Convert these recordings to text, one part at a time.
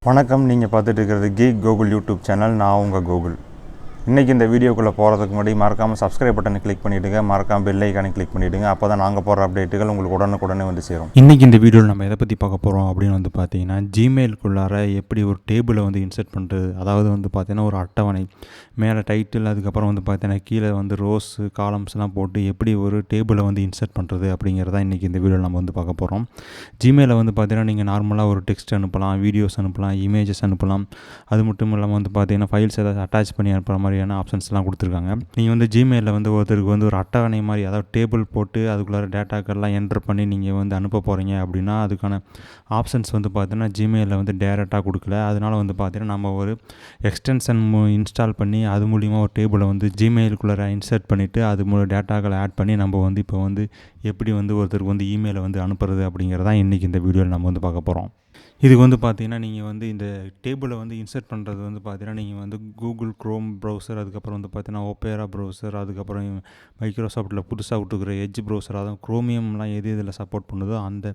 வணக்கம். நீங்கள் பார்த்துட்டு இருக்கிறது கீக் கோகுல் யூடியூப் சேனல். நான் உங்கள் கோகுல். இன்றைக்கி இந்த வீடியோக்குள்ளே போகிறதுக்கு முன்னாடி மறக்காமல் சப்ஸ்கிரைப் பட்டனை கிளிக் பண்ணிவிடுங்க, மறக்காமல் பெல் ஐக்கானை கிளிக் பண்ணிவிடுங்க. அப்போ தான் நாங்கள் போகிற அப்டேட்டுகள் உங்களுக்கு உடனுக்குடனே வந்து சேரும். இன்றைக்கி இந்த வீடியோவில் நம்ம எதை பற்றி பார்க்க போகிறோம் அப்படின்னு வந்து பார்த்தீங்கன்னா, ஜிமெயிலுக்குள்ளார எப்படி ஒரு டேபிளை வந்து இன்சர்ட் பண்ணுறது. அதாவது வந்து பார்த்தீங்கன்னா ஒரு அட்டவணை மேலே டைட்டில், அதுக்கப்புறம் வந்து பார்த்தீங்கன்னா கீழே வந்து ரோஸு காலம்ஸ்லாம் போட்டு எப்படி ஒரு டேபிளை வந்து இன்சர்ட் பண்ணுறது அப்படிங்கிறத இன்றைக்கி இந்த வீடியோவில் நம்ம வந்து பார்க்க போகிறோம். ஜிமெயிலில் வந்து பார்த்தீங்கன்னா நீங்கள் நார்மலாக ஒரு டெக்ஸ்ட் அனுப்பலாம், வீடியோஸ் அனுப்பலாம், இமேஜஸ் அனுப்பலாம். அது மட்டும் இல்லாமல் வந்து பார்த்தீங்கன்னா ஃபைல்ஸ் ஏதாவது அட்டாச் பண்ணி அனுப்புகிற மாதிரியான ஆப்ஷன்ஸ்லாம் கொடுத்துருக்காங்க. நீங்கள் வந்து ஜிமெயிலில் வந்து ஒருத்தருக்கு வந்து ஒரு அட்டவணை மாதிரி, அதாவது டேபிள் போட்டு அதுக்குள்ளார டேட்டாக்கள்லாம் என்டர் பண்ணி நீங்கள் வந்து அனுப்ப போகிறீங்க அப்படின்னா அதுக்கான ஆப்ஷன்ஸ் வந்து பார்த்தீங்கன்னா ஜிமெயிலில் வந்து டேரெக்டாக கொடுக்கல. அதனால் வந்து பார்த்தீங்கன்னா நம்ம ஒரு எக்ஸ்டென்ஷன் இன்ஸ்டால் பண்ணி அது மூலிமா ஒரு டேபிளை வந்து ஜிமெயிலுக்குள்ளார இன்சர்ட் பண்ணிவிட்டு அது மூலம் டேட்டாக்களை ஆட் பண்ணி நம்ம வந்து இப்போ வந்து எப்படி வந்து ஒருத்தருக்கு வந்து இமெயிலை வந்து அனுப்புறது அப்படிங்கிறதான் இன்றைக்கி இந்த வீடியோவில் நம்ம வந்து பார்க்க போகிறோம். இதுக்கு வந்து பார்த்தீங்கன்னா நீங்கள் வந்து இந்த டேபிளை வந்து இன்சர்ட் பண்ணுறது வந்து பார்த்தீங்கன்னா நீங்கள் வந்து கூகுள் க்ரோம் ப்ரௌசர், அதுக்கப்புறம் வந்து பார்த்தீங்கன்னா ஒப்பேரா ப்ரௌசர், அதுக்கப்புறம் மைக்ரோசாஃப்ட்டில் புதுசாக விட்டுக்கிற எட்ஜ் ப்ரௌசர், அதாவது குரோமியம்லாம் எது இதில் சப்போர்ட் பண்ணுதோ அந்த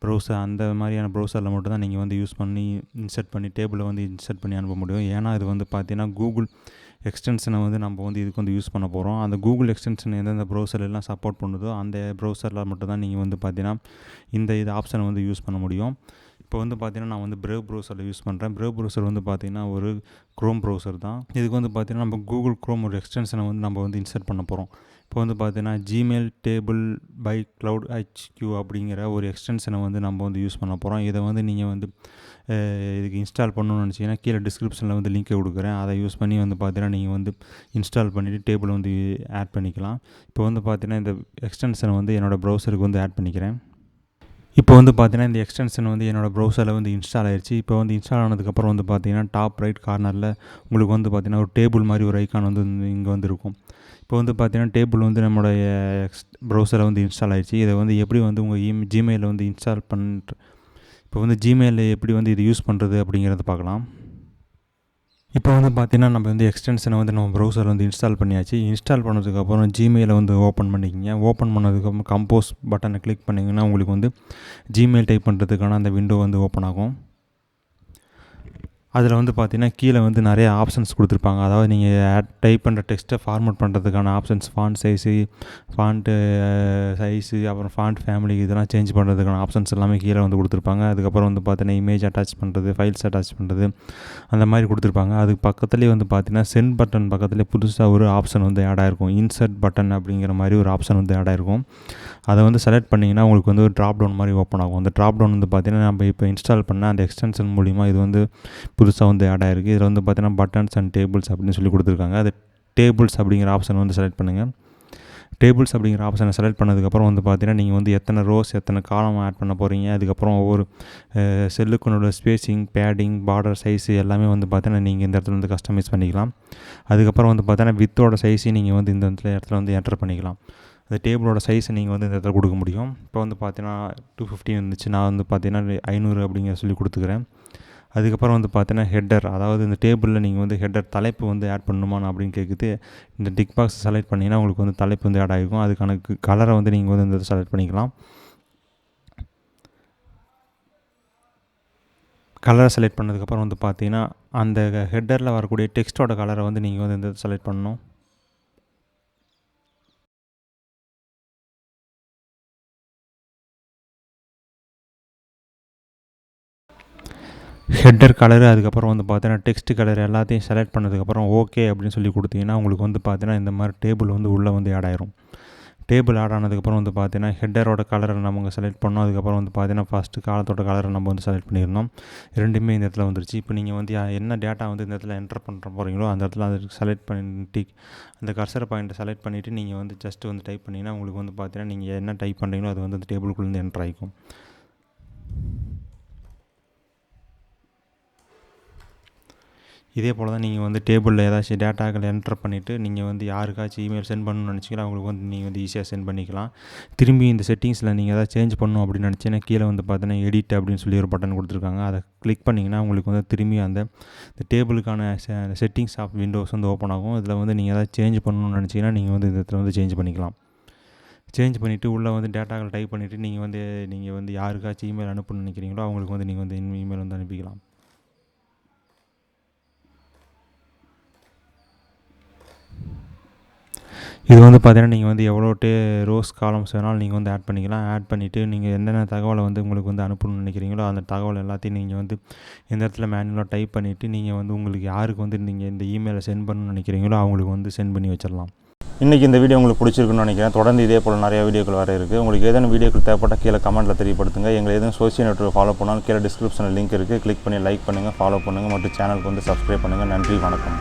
ப்ரௌசர், அந்த மாதிரியான ப்ரௌசரில் மட்டும் தான் நீங்கள் வந்து யூஸ் பண்ணி இன்சர்ட் பண்ணி டேபிளை வந்து இன்சர்ட் பண்ணி அனுப்ப முடியும். ஏன்னா இது வந்து பார்த்தீங்கன்னா கூகுள் எக்ஸ்டென்ஷனை வந்து நம்ம வந்து இதுக்கு வந்து யூஸ் பண்ண போகிறோம். அந்த கூகுள் எக்ஸ்டென்ஷன் எந்தெந்த ப்ரௌசர்லாம் சப்போர்ட் பண்ணுதோ அந்த ப்ரௌசரில் மட்டும் தான் நீங்கள் வந்து பார்த்தீங்கன்னா இது ஆப்ஷனை வந்து யூஸ் பண்ண முடியும். இப்போ வந்து பார்த்தீங்கன்னா நான் வந்து பிரேவ் ப்ரௌசரில் யூஸ் பண்ணுறேன். பிரேவ் ப்ரௌசர் வந்து பார்த்தீங்கன்னா ஒரு க்ரோம் ப்ரௌசர் தான். இதுக்கு வந்து பார்த்தீங்கன்னா நம்ம கூகுள் க்ரோம் ஒரு எக்ஸ்டென்ஷனை வந்து நம்ம வந்து இன்சர்ட் பண்ண போகிறோம். இப்போ வந்து பார்த்தீங்கன்னா Gmail table by cloud HQ அப்படிங்கிற ஒரு எக்ஸ்டென்ஷனை வந்து நம்ம வந்து யூஸ் பண்ண போகிறோம். இதை வந்து நீங்கள் வந்து இதுக்கு இன்ஸ்டால் பண்ணணும்னு நினச்சிங்கன்னா கீழே டிஸ்கிரிப்ஷனில் வந்து லிங்க்கை கொடுக்குறேன். அதை யூஸ் பண்ணி வந்து பார்த்தீங்கன்னா நீங்கள் வந்து இன்ஸ்டால் பண்ணிவிட்டு டேபிள் வந்து ஆட் பண்ணிக்கலாம். இப்போ வந்து பார்த்தீங்கன்னா இந்த எக்ஸ்டென்ஷனை வந்து என்னோடய ப்ரௌசருக்கு வந்து ஆட் பண்ணிக்கிறேன். இப்போ வந்து பார்த்தீங்கன்னா இந்த எக்ஸ்டென்ஷன் வந்து என்னோடய ப்ரௌசரில் வந்து இன்ஸ்டால் ஆயிடுச்சு. இப்போ வந்து இன்ஸ்டால் ஆனதுக்கப்புறம் வந்து பார்த்தீங்கன்னா டாப் ரைட் கார்னரில் உங்களுக்கு வந்து பார்த்தீங்கன்னா ஒரு டேபிள் மாதிரி ஒரு ஐக்கான் வந்து இங்கே வந்து இருக்கும். இப்போ வந்து பார்த்தீங்கன்னா டேபிள் வந்து நம்மளுடைய ப்ரௌசரில் வந்து இன்ஸ்டால் ஆயிடுச்சு. இதை வந்து எப்படி வந்து உங்கள் ஜிமெயிலில் வந்து இன்ஸ்டால் பண்ணுற இப்போ வந்து ஜிமெயிலில் எப்படி வந்து இது யூஸ் பண்ணுறது அப்படிங்கிறத பார்க்கலாம். இப்போ வந்து பார்த்தீங்கன்னா நம்ம வந்து எக்ஸ்டென்ஷனை வந்து நம்ம ப்ரௌசரில் வந்து இன்ஸ்டால் பண்ணியாச்சு. இன்ஸ்டால் பண்ணதுக்கப்புறம் ஜிமெயிலை வந்து ஓப்பன் பண்ணிக்கிங்க. ஓப்பன் பண்ணதுக்கப்புறம் கம்போஸ் பட்டனை கிளிக் பண்ணிங்கன்னா உங்களுக்கு வந்து ஜிமெயில் டைப் பண்ணுறதுக்கான அந்த விண்டோ வந்து ஓப்பன் ஆகும். அதில் வந்து பார்த்தீங்கன்னா கீழே வந்து நிறைய ஆப்ஷன்ஸ் கொடுத்துருப்பாங்க. அதாவது நீங்கள் டைப் பண்ணுற டெக்ஸ்ட்டை ஃபார்மேட் பண்ணுறதுக்கான options, font size, font size, அப்புறம் ஃபாண்ட் ஃபேமிலி இதெல்லாம் சேஞ்ச் பண்ணுறதுக்கான ஆப்ஷன்ஸ் எல்லாமே கீழே வந்து கொடுத்துருப்பாங்க. அதுக்கப்புறம் வந்து பார்த்தீங்கன்னா இமேஜ் அட்டாச் பண்ணுறது, ஃபைல்ஸ் அட்டாச் பண்ணுறது அந்த மாதிரி கொடுத்துருப்பாங்க. அதுக்கு பக்கத்துலேயே வந்து பார்த்தீங்கன்னா சென்ட் பட்டன் பக்கத்துலேயே புதுசாக ஒரு ஆப்ஷன் வந்து ஆட் ஆகிருக்கும். இன்சர்ட் பட்டன் அப்படிங்கிற மாதிரி ஒரு ஆப்ஷன் வந்து ஆட் ஆகிருக்கும். அதை வந்து செலக்ட் பண்ணிங்கன்னா உங்களுக்கு வந்து ஒரு ட்ராப் டவுன் மாதிரி ஓப்பன் ஆகும். அந்த ட்ராப் டவுன் வந்து பார்த்தீங்கன்னா நம்ம இப்போ இன்ஸ்டால் பண்ண அந்த எக்ஸ்டென்ஷன் மூலிமா இது வந்து புதுசாக வந்து ஆட் ஆகிருக்கு. இதில் வந்து பார்த்தீங்கன்னா பட்டன்ஸ் அண்ட் டேபிள்ஸ் அப்படின்னு சொல்லி கொடுத்துருக்காங்க. அது டேபிள்ஸ் அப்படிங்கிற ஆப்ஷன் வந்து செலக்ட் பண்ணுங்கள். டேபிள்ஸ் அப்படிங்கிற ஆப்ஷனை செலக்ட் பண்ணதுக்கப்புறம் வந்து பார்த்தீங்கன்னா நீங்கள் வந்து எத்தனை ரோஸ் எத்தனை காலம் ஆட் பண்ண போகிறீங்க, அதுக்கப்புறம் ஒவ்வொரு செல்லுக்குனோட ஸ்பேஸிங், பேடிங், பார்டர் சைஸு எல்லாமே வந்து பார்த்தீங்கன்னா நீங்கள் இந்த இடத்துல வந்து கஸ்டமைஸ் பண்ணிக்கலாம். அதுக்கப்புறம் வந்து பார்த்தீங்கன்னா வித்தோட சைஸையும் நீங்கள் வந்து இந்த இடத்துல வந்து என்டர் பண்ணிக்கலாம். அந்த டேபிளோட சைஸை நீங்கள் வந்து இந்த இடத்துல கொடுக்க முடியும். இப்போ வந்து பார்த்தீங்கன்னா 250 இருந்துச்சு, நான் வந்து பார்த்தீங்கன்னா 500 அப்படிங்கிற சொல்லி கொடுத்துக்கிறேன். அதுக்கப்புறம் வந்து பார்த்தீங்கன்னா ஹெட்டர், அதாவது இந்த டேபிளில் நீங்கள் வந்து ஹெட்டர் தலைப்பு வந்து ஆட் பண்ணணுமா அப்படின்னு கேட்குது. இந்த டிக் பாக்ஸ் செலக்ட் பண்ணிங்கன்னா உங்களுக்கு வந்து தலைப்பு வந்து ஆட் ஆகிருக்கும். அதுக்கான கலரை வந்து நீங்கள் வந்து இந்த செலக்ட் பண்ணிக்கலாம். கலரை செலக்ட் பண்ணதுக்கப்புறம் வந்து பார்த்தீங்கன்னா அந்த ஹெட்டரில் வரக்கூடிய டெக்ஸ்ட்டோட கலரை வந்து நீங்கள் வந்து இந்த செலக்ட் பண்ணணும். ஹெட்டர் கலரு, அதுக்கப்புறம் வந்து பார்த்தீங்கன்னா டெக்ஸ்ட் கலர் எல்லாத்தையும் செலக்ட் பண்ணதுக்கப்புறம் ஓகே அப்படின்னு சொல்லி கொடுத்தீங்கன்னா உங்களுக்கு வந்து பார்த்தீங்கன்னா இந்த மாதிரி டேபிள் வந்து உள்ளே வந்து ஆட் ஆயிரும். டேபிள் ஆட் ஆனதுக்கப்புறம் வந்து பார்த்தீங்கன்னா ஹெட்டரோட கலரை நம்ம செலக்ட் பண்ணோம். அதுக்கப்புறம் வந்து பார்த்தீங்கன்னா ஃபஸ்ட்டு காலத்தோட கலரை நம்ம வந்து செலக்ட் பண்ணியிருந்தோம். ரெண்டுமே இந்த இடத்துல வந்துருச்சு. இப்போ நீங்கள் வந்து என்ன டேட்டா வந்து இந்த இடத்துல என்டர் பண்ணுற போகிறீங்களோ அந்த இடத்துல அதுக்கு செலக்ட் பண்ணிட்டு அந்த கர்சர் பாயிண்ட்டை செலக்ட் பண்ணிவிட்டு நீங்கள் வந்து ஜஸ்ட்டு வந்து டைப் பண்ணிங்கன்னா உங்களுக்கு வந்து பார்த்தீங்கன்னா நீங்கள் என்ன டைப் பண்ணுறீங்களோ அது வந்து அந்த டேபிளுக்குள்ளேருந்து என்டர் ஆகிக்கும். இதே போல் தான் நீங்கள் வந்து டேபிளில் ஏதாச்சும் டேட்டாக்கள் என்டர் பண்ணிவிட்டு நீங்கள் வந்து யாருக்காச்சும் இமெயில் சென்ட் பண்ணணும்னு நினச்சிங்கன்னா அவங்களுக்கு வந்து நீங்கள் வந்து ஈஸியாக சென்ட் பண்ணிக்கலாம். திரும்பி இந்த செட்டிங்ஸில் நீங்கள் எதாவது சேஞ்ச் பண்ணணும் அப்படின்னு நினச்சிங்கன்னா கீழே வந்து பார்த்தீங்கன்னா எடிட் அப்படின்னு சொல்லி ஒரு பட்டன் கொடுத்துருக்காங்க. அதை கிளிக் பண்ணிங்கன்னா உங்களுக்கு வந்து திரும்பி அந்த டேபிளுக்கான செட்டிங்ஸ் ஆஃப் விண்டோஸ் வந்து ஓப்பன் ஆகும். இதில் வந்து நீங்கள் எதாவது சேஞ்ச் பண்ணணும்னு நினச்சிங்கன்னா நீங்கள் வந்து இதில் வந்து சேஞ்ச் பண்ணிக்கலாம். சேஞ்ச் பண்ணிவிட்டு உள்ளே வந்து டேட்டாக்கள் டைப் பண்ணிவிட்டு நீங்கள் வந்து யாருக்காச்சும் இமெயில் அனுப்பணும்னு நினைக்கிறீங்களோ அவங்களுக்கு வந்து நீங்கள் வந்து இமெயில் வந்து அனுப்பிக்கலாம். இது வந்து பார்த்தீங்கன்னா நீங்கள் வந்து எவ்வளோ ரோஸ் காலம்ஸ் வேணாலும் நீங்கள் வந்து ஆட் பண்ணிக்கலாம். ஆட் பண்ணிவிட்டு நீங்கள் என்னென்ன தகவலை வந்து உங்களுக்கு வந்து அனுப்பணும்னு நினைக்கிறீங்களோ அந்த தகவல் எல்லாத்தையும் நீங்கள் வந்து இந்த இடத்துல மேனுவலாக டைப் பண்ணிவிட்டு நீங்கள் வந்து உங்களுக்கு யாருக்கு வந்து நீங்கள் இந்த இமெயிலை சென்ட் பண்ணணும்னு நினைக்கிறீங்களோ அவங்களுக்கு வந்து சென்ட் பண்ணி வச்சிடலாம். இன்றைக்கி இந்த வீடியோ உங்களுக்கு பிடிச்சிருக்குன்னு நினைக்கிறேன். தொடர்ந்து இதே போல் நிறைய வீடியோக்கள் வர இருக்குது. உங்களுக்கு ஏதேனும் வீடியோக்கள் தேவைப்பட்டால் கீழே கமெண்ட்டில் தெரியப்படுத்துங்க. எங்களை எதுவும் சோஷியல் நெட்வொர்க் ஃபாலோ பண்ணாலும் கீழே டிஸ்கிரிப்ஷனில் லிங்க் இருக்குது. கிளிக் பண்ணி லைக் பண்ணுங்கள், ஃபாலோ பண்ணுங்கள் மற்றும் சேனலுக்கு வந்து சப்ஸ்கிரைப் பண்ணுங்கள். நன்றி, வணக்கம்.